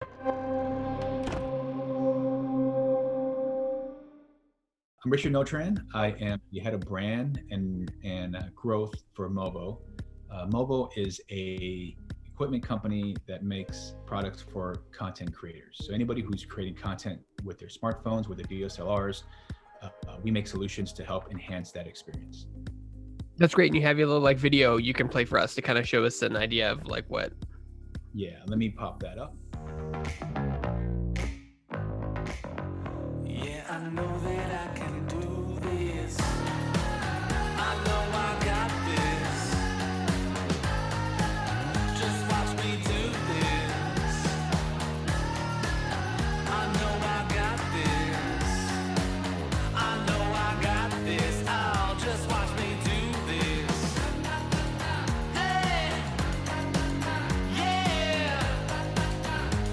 I'm Richard Notran. I am the head of brand and growth for Movo. Movo is a equipment company that makes products for content creators. So anybody who's creating content with their smartphones, with their DSLRs, we make solutions to help enhance that experience. That's great. And you have your little video you can play for us to kind of show us an idea of what. Yeah, let me pop that up. Yeah, I know that I can do this. I know I got this. Just watch me do this. I know I got this. I know I got this. Oh, just watch me do this. Hey, yeah.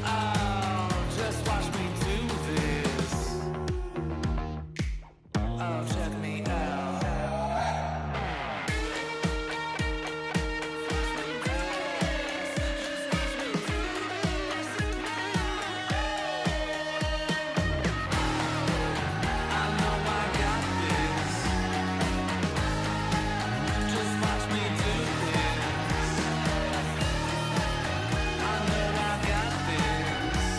Oh, just watch me do this. Oh, check me out. I know I got this. Just watch me do this. I know I got this.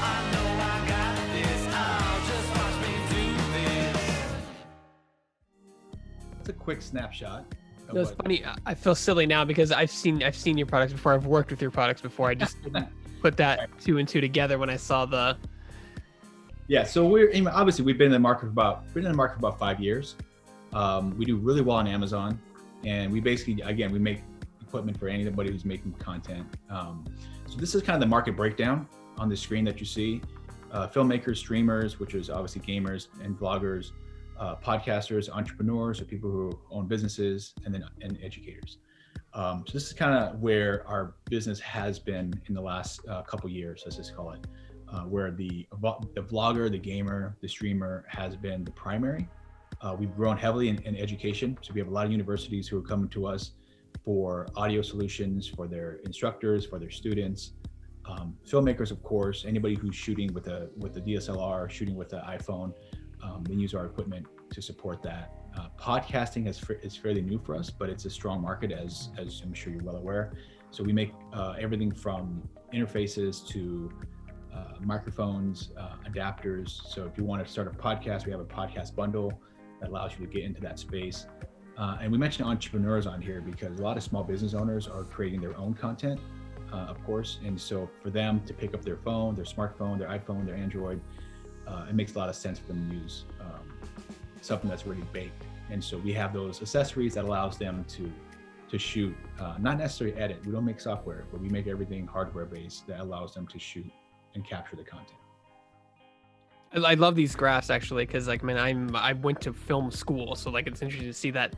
I know I got this. Oh, just watch me do this. It's a quick snapshot. of No, it's what- funny. I feel silly now because I've seen your products before. I've worked with your products before. I just didn't put that two and two together when I saw the. Yeah, so obviously we've been in the market for about 5 years. We do really well on Amazon, and we basically, again, we make equipment for anybody who's making content. So this is kind of the market breakdown on the screen that you see. Filmmakers, streamers, which is obviously gamers and vloggers, podcasters, entrepreneurs, or people who own businesses, and educators. So this is kind of where our business has been in the last couple years, let's just call it. Where the vlogger, the gamer, the streamer has been the primary. We've grown heavily in education. So we have a lot of universities who are coming to us for audio solutions for their instructors, for their students. Filmmakers, of course, anybody who's shooting with a DSLR, shooting with an iPhone, they use our equipment to support that. Podcasting is fairly new for us, but it's a strong market, as I'm sure you're well aware. So we make everything from interfaces to microphones, adapters. So if you want to start a podcast, we have a podcast bundle that allows you to get into that space. And we mentioned entrepreneurs on here because a lot of small business owners are creating their own content, of course. And so for them to pick up their phone, their smartphone, their iPhone, their Android, it makes a lot of sense for them to use something that's already baked. And so we have those accessories that allows them to shoot, not necessarily edit. We don't make software, but we make everything hardware based that allows them to shoot and capture the content. I love these graphs actually because I went to film school, so it's interesting to see that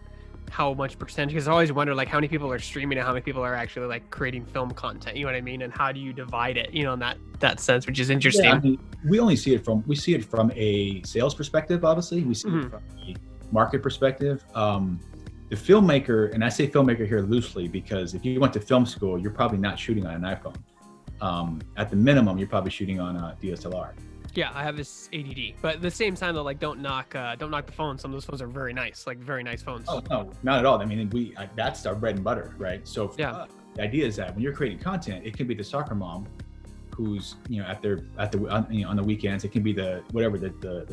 how much percentage, because I always wonder how many people are streaming and how many people are actually creating film content, you know what I mean, and how do you divide it, in that sense, which is interesting. Yeah, I mean, we see it from a sales perspective. Obviously we see it from a market perspective. The filmmaker, and I say filmmaker here loosely because if you went to film school, you're probably not shooting on an iPhone. At the minimum, you're probably shooting on a DSLR. Yeah, I have this ADD, but at the same time though, don't knock the phone. Some of those phones are very nice, very nice phones. Oh no, not at all. I mean, that's our bread and butter, right? So for us, the idea is that when you're creating content, it can be the soccer mom who's on the weekends. It can be the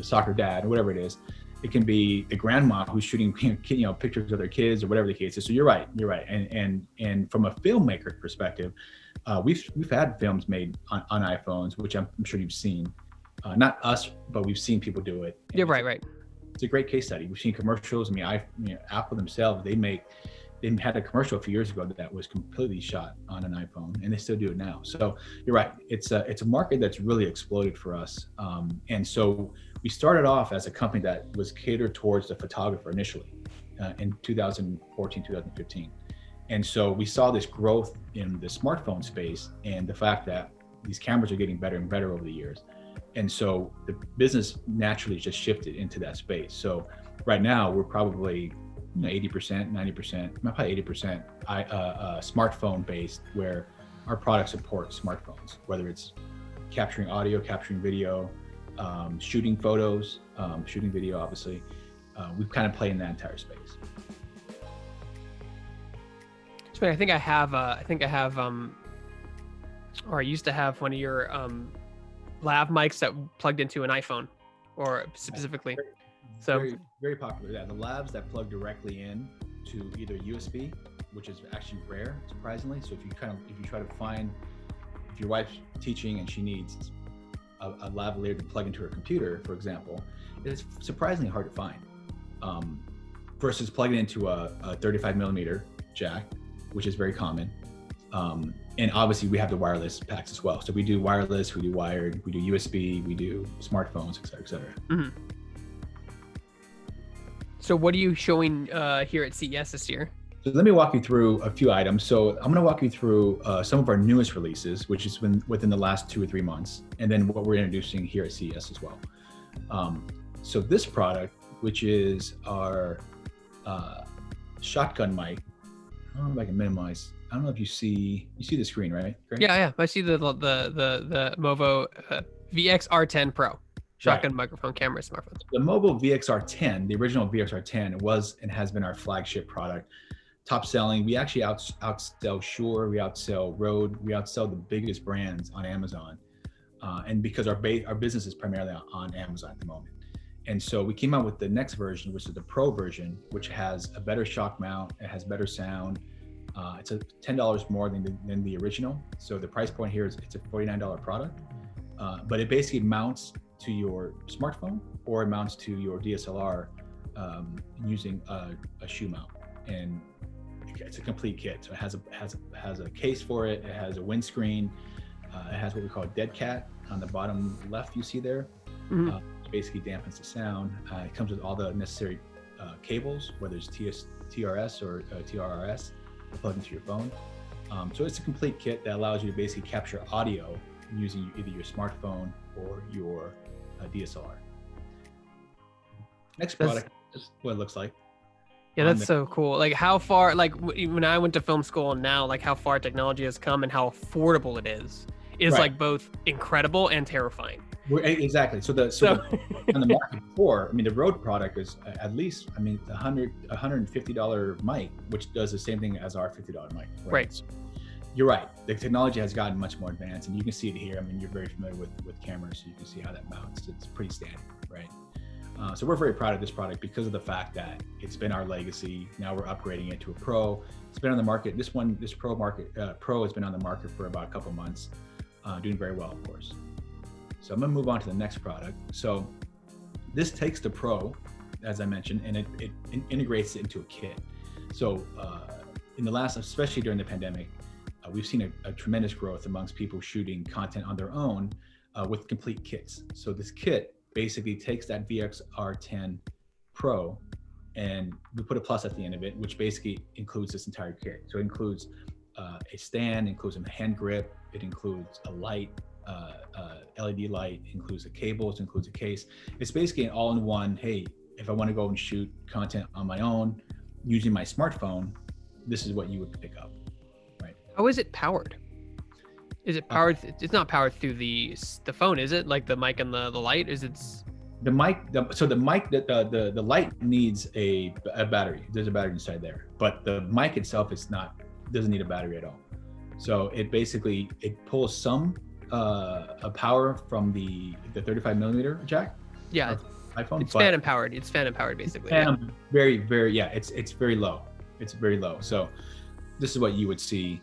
soccer dad or whatever it is. It can be the grandma who's shooting pictures of their kids or whatever the case is. So you're right. And from a filmmaker perspective, we've had films made on iPhones, which I'm sure you've seen. Not us, but we've seen people do it. Yeah, right. It's a great case study. We've seen commercials. I mean, Apple themselves, they had a commercial a few years ago that was completely shot on an iPhone, and they still do it now. So you're right. It's a market that's really exploded for us. And so we started off as a company that was catered towards the photographer initially in 2014, 2015. And so we saw this growth in the smartphone space and the fact that these cameras are getting better and better over the years. And so the business naturally just shifted into that space. So right now we're probably 80%, 90%, probably 80% smartphone based, where our product supports smartphones, whether it's capturing audio, capturing video, shooting photos, shooting video, obviously. We kind of play in that entire space. I think I have, or I used to have one of your lav mics that plugged into an iPhone, or specifically. So very, very popular. Yeah, the labs that plug directly in to either USB, which is actually rare, surprisingly. So if you try to find, if your wife's teaching and she needs a lavalier to plug into her computer, for example, it's surprisingly hard to find. Versus plugging into a 35 millimeter jack, which is very common. And obviously we have the wireless packs as well. So we do wireless, we do wired, we do USB, we do smartphones, et cetera, et cetera. Mm-hmm. So what are you showing here at CES this year? So let me walk you through a few items. So I'm going to walk you through some of our newest releases, which has been within the last 2 or 3 months, and then what we're introducing here at CES as well. So this product, which is our shotgun mic. I don't know if I can minimize. I don't know if you see the screen, right? Greg? Yeah. I see the Movo VXR10 Pro shotgun microphone camera smartphone. The Movo VXR10, the original VXR10, was and has been our flagship product. Top selling. We actually outsell Shure, we outsell Rode, we outsell the biggest brands on Amazon, and because our business is primarily on Amazon at the moment. And so we came out with the next version, which is the Pro version, which has a better shock mount, it has better sound. It's a $10 more than the original. So the price point here is it's a $49 product, but it basically mounts to your smartphone or it mounts to your DSLR using a shoe mount. And it's a complete kit. So it has a case for it. It has a windscreen. It has what we call a dead cat on the bottom left. You see there. Mm-hmm. Which basically dampens the sound. It comes with all the necessary cables, whether it's TRS or TRRS, plug into your phone. So it's a complete kit that allows you to basically capture audio using either your smartphone or your DSLR. Next product is what it looks like. Yeah, that's so cool. Like how far, like when I went to film school and now, like how far technology has come and how affordable it is Right. like both incredible and terrifying. Exactly. So on the market before, I mean, the Rode product is at least, I mean, $150 mic, which does the same thing as our $50 mic. Right. So you're right. The technology has gotten much more advanced, and you can see it here. I mean, you're very familiar with cameras, so you can see how that mounts. It's pretty standard, right? So we're very proud of this product because of the fact that it's been our legacy. Now we're upgrading it to a Pro. It's been on the market. This Pro has been on the market for about a couple months, doing very well, of course. So I'm gonna move on to the next product. So this takes the Pro, as I mentioned, and it integrates it into a kit. So in the last, especially during the pandemic, we've seen a tremendous growth amongst people shooting content on their own with complete kits. So this kit basically takes that VXR10 Pro and we put a plus at the end of it, which basically includes this entire kit. So it includes a stand, includes a hand grip, it includes a light, LED light, includes the cables, includes a case. It's basically an all-in-one, hey, if I want to go and shoot content on my own using my smartphone, this is what you would pick up, right? How is it powered? Is it powered? It's not powered through the phone, is it? Like the mic and the light? Is it? The mic, the light needs a battery. There's a battery inside there, but the mic itself doesn't need a battery at all. So it basically, it pulls some power from the 35 millimeter jack. Yeah, iPhone. It's fan powered. It's fan powered basically. Very, very, yeah. It's very low. It's very low. So this is what you would see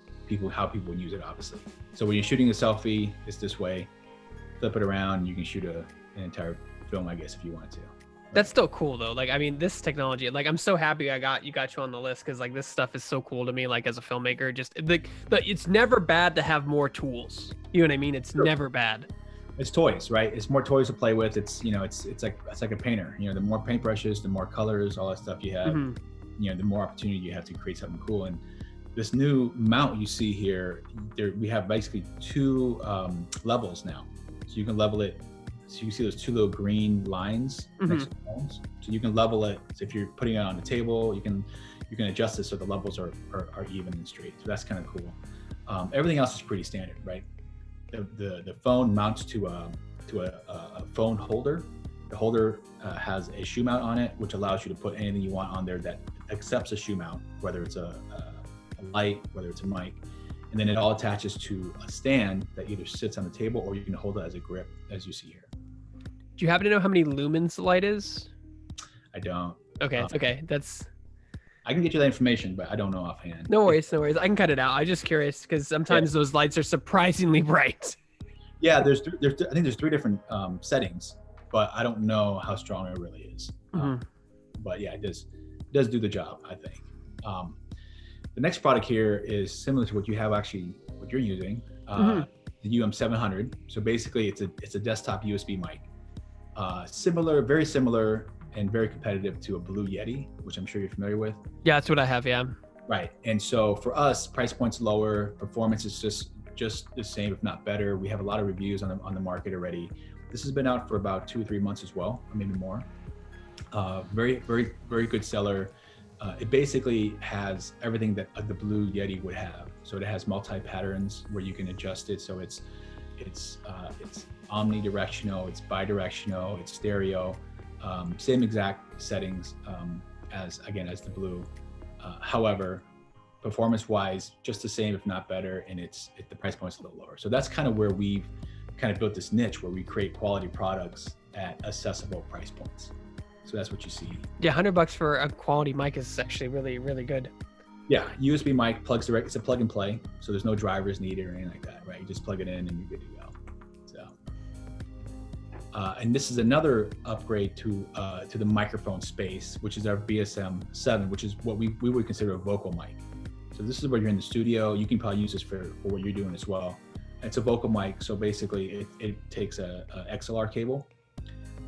how people would use it, obviously. So when you're shooting a selfie, it's this way. Flip it around, you can shoot an entire film, I guess, if you want to. That's still cool though. Like, I mean, this technology, like, I'm so happy you got you on the list because like this stuff is so cool to me. Like as a filmmaker, just it's never bad to have more tools. You know what I mean? It's never bad. It's toys, right? It's more toys to play with. It's it's like a painter. The more paintbrushes, the more colors, all that stuff you have. The more opportunity you have to create something cool. And this new mount you see here, we have basically two levels now. So you can level it. So you see those two little green lines next to the phones. So you can level it. So if you're putting it on the table, you can adjust it so the levels are even and straight. So that's kind of cool. Everything else is pretty standard, right? The phone mounts to a phone holder. The holder has a shoe mount on it, which allows you to put anything you want on there that accepts a shoe mount, whether it's a light, whether it's a mic. And then it all attaches to a stand that either sits on the table or you can hold it as a grip, as you see here. Do you happen to know how many lumens the light is? I don't. Okay, okay. I can get you that information, but I don't know offhand. No worries, no worries. I can cut it out. I'm just curious because sometimes those lights are surprisingly bright. Yeah, I think there's 3 different settings, but I don't know how strong it really is. But yeah, it does do the job, I think. The next product here is similar to what you're using, the UM700. So basically, it's a desktop USB mic, very similar and very competitive to a Blue Yeti, which I'm sure you're familiar with. Yeah, that's what I have. Yeah. Right. And so for us, price point's lower, performance is just the same, if not better. We have a lot of reviews on the market already. This has been out for about 2 or 3 months as well, or maybe more. Very, very, very good seller. It basically has everything that the Blue Yeti would have. So it has multi-patterns where you can adjust it. So it's omnidirectional, it's bidirectional, it's stereo, same exact settings as the Blue. However, performance-wise, just the same, if not better, and the price point's a little lower. So that's kind of where we've kind of built this niche where we create quality products at accessible price points. So that's what you see. Yeah, $100 for a quality mic is actually really, really good. Yeah, USB mic plugs direct. It's a plug and play, so there's no drivers needed or anything like that, right? You just plug it in and you're good to go. So, and this is another upgrade to the microphone space, which is our BSM7, which is what we would consider a vocal mic. So this is where you're in the studio. You can probably use this for what you're doing as well. It's a vocal mic, so basically it takes a XLR cable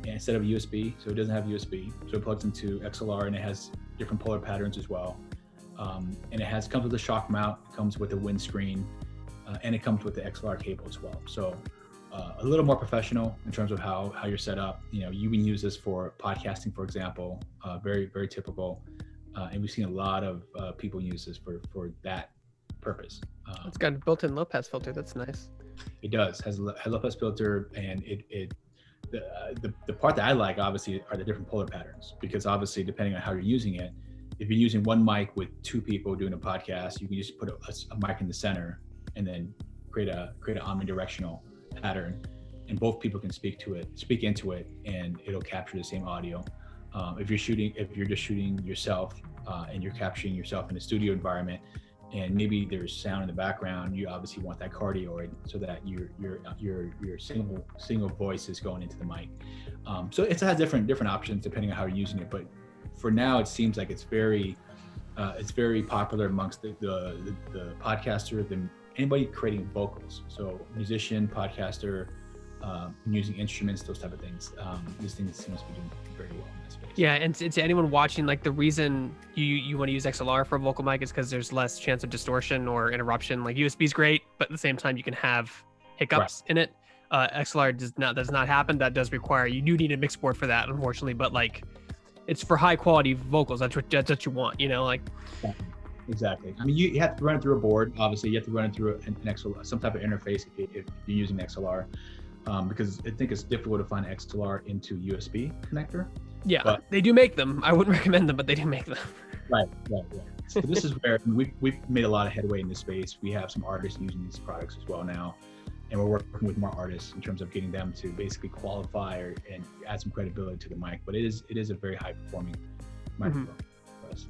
instead of USB, so it doesn't have USB. So it plugs into XLR and it has different polar patterns as well. And it comes with a shock mount, it comes with a windscreen, and it comes with the XLR cable as well. So a little more professional in terms of how you're set up. You know, you can use this for podcasting, for example, very, very typical. And we've seen a lot of people use this for that purpose. It's got a built-in low pass filter. That's nice. It does, has a low pass filter, and the part that I like obviously are the different polar patterns, because obviously depending on how you're using it, if you're using one mic with 2 people doing a podcast, you can just put a mic in the center and then create an omnidirectional pattern, and both people can speak into it, and it'll capture the same audio. If you're just shooting yourself and you're capturing yourself in a studio environment, and maybe there's sound in the background, you obviously want that cardioid so that your single voice is going into the mic. So it has different options depending on how you're using it. But for now, it seems like it's very popular amongst the podcaster, anybody creating vocals. So musician, podcaster, using instruments, those type of things. This thing seems to be doing very well in that space. Yeah, and to anyone watching, like the reason you want to use XLR for a vocal mic is because there's less chance of distortion or interruption. Like USB is great, but at the same time you can have hiccups in it. XLR does not happen. That does require, you do need a mix board for that, unfortunately, but like it's for high quality vocals. That's what you want, you know, like. Exactly. I mean, you have to run it through a board. Obviously, you have to run it through an XLR, some type of interface if you're using XLR, because I think it's difficult to find XLR into USB connector. Yeah, but they do make them. I wouldn't recommend them, but they do make them. Right. So this is where we've made a lot of headway in this space. We have some artists using these products as well now, and we're working with more artists in terms of getting them to basically qualify and add some credibility to the mic. But it is a very high performing microphone for us.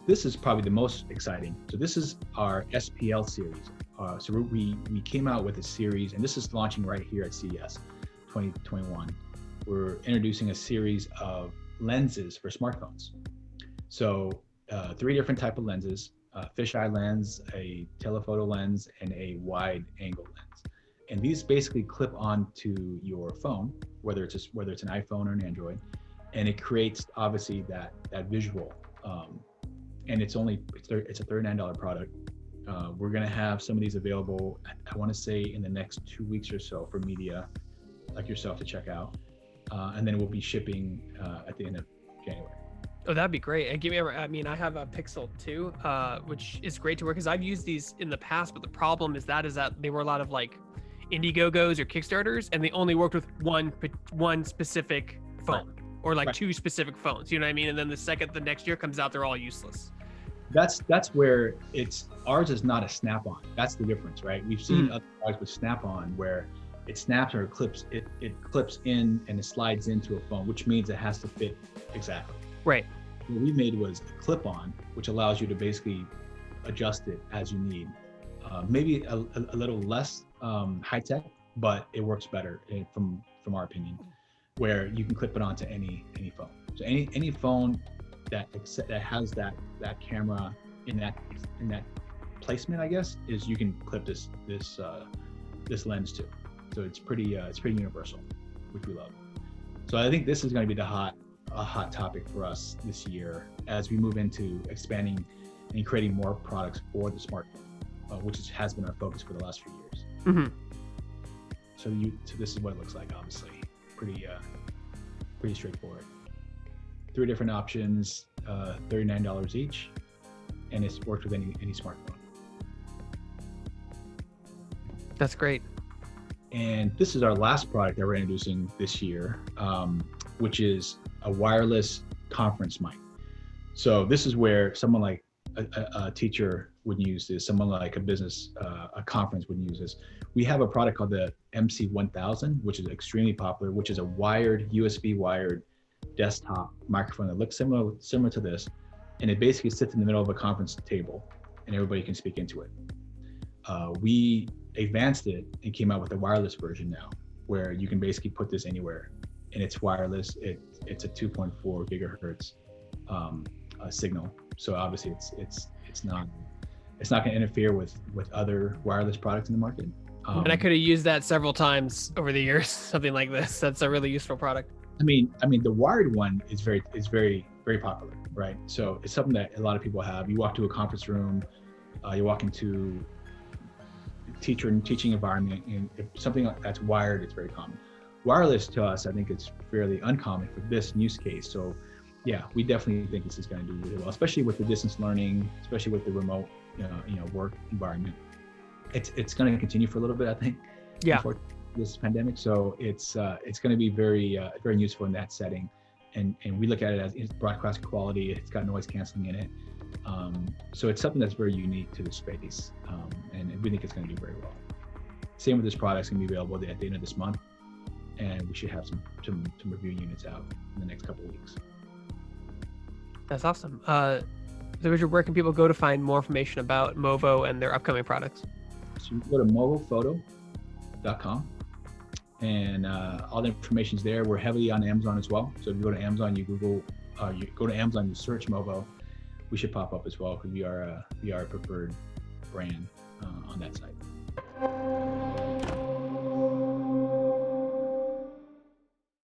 This is probably the most exciting. So this is our SPL series. So we came out with a series, and this is launching right here at CES 2021. We're introducing a series of lenses for smartphones. So 3 different type of lenses: fisheye lens, a telephoto lens, and a wide angle lens. And these basically clip onto your phone, whether it's an iPhone or an Android, and it creates obviously that visual. And it's a $39 product. We're gonna have some of these available, I wanna say in the next 2 weeks or so for media like yourself to check out. And then we'll be shipping at the end of January. Oh, that'd be great. And give me, I mean, I have a Pixel 2, which is great to work because I've used these in the past, but the problem is that they were a lot of like Indiegogos or Kickstarters, and they only worked with one specific phone or like two specific phones. You know what I mean? And then the second the next year comes out, they're all useless. That's where ours is not a snap-on. That's the difference, right? We've seen other products with snap-on where it snaps or it clips in and it slides into a phone, which means it has to fit exactly. Right. What we made was a clip-on, which allows you to basically adjust it as you need. Maybe a little less high-tech, but it works better from our opinion, where you can clip it onto any phone. So any phone that has that camera in that placement, I guess, is you can clip this lens to. So it's pretty universal, which we love. So I think this is going to be a hot topic for us this year as we move into expanding and creating more products for the smartphone, which has been our focus for the last few years. Mm-hmm. So this is what it looks like. Obviously, pretty straightforward. 3 different options, $39 each, and it's worked with any smartphone. That's great. And this is our last product that we're introducing this year, which is a wireless conference mic. So this is where someone like a teacher would use this, someone like a business, a conference would use this. We have a product called the MC1000, which is extremely popular, which is a USB wired desktop microphone that looks similar to this. And it basically sits in the middle of a conference table and everybody can speak into it. We advanced it and came out with a wireless version now, where you can basically put this anywhere, and it's wireless. It's a 2.4 gigahertz signal, so obviously it's not going to interfere with other wireless products in the market. And I could have used that several times over the years, something like this. That's a really useful product. I mean, the wired one is very popular, right? So it's something that a lot of people have. You walk to a conference room, you walk into teaching environment, and if something that's wired, it's very common. Wireless to us, I think it's fairly uncommon for this use case. So yeah, we definitely think this is going to do really well, especially with the distance learning, especially with the remote work environment. It's going to continue for a little bit, I think. Yeah. Before this pandemic, so it's going to be very useful in that setting, and we look at it as it's broadcast quality. It's got noise canceling in it, so it's something that's very unique to the space, and we think it's going to do very well. Same with this product. It's going to be available at the end of this month, and we should have some review units out in the next couple of weeks. That's awesome. So Richard, where can people go to find more information about Movo and their upcoming products? So you can go to movophoto.com, and all the information's there. We're heavily on Amazon as well. So if you go to Amazon, you go to Amazon, you search Movo, we should pop up as well, because we are a preferred brand on that site.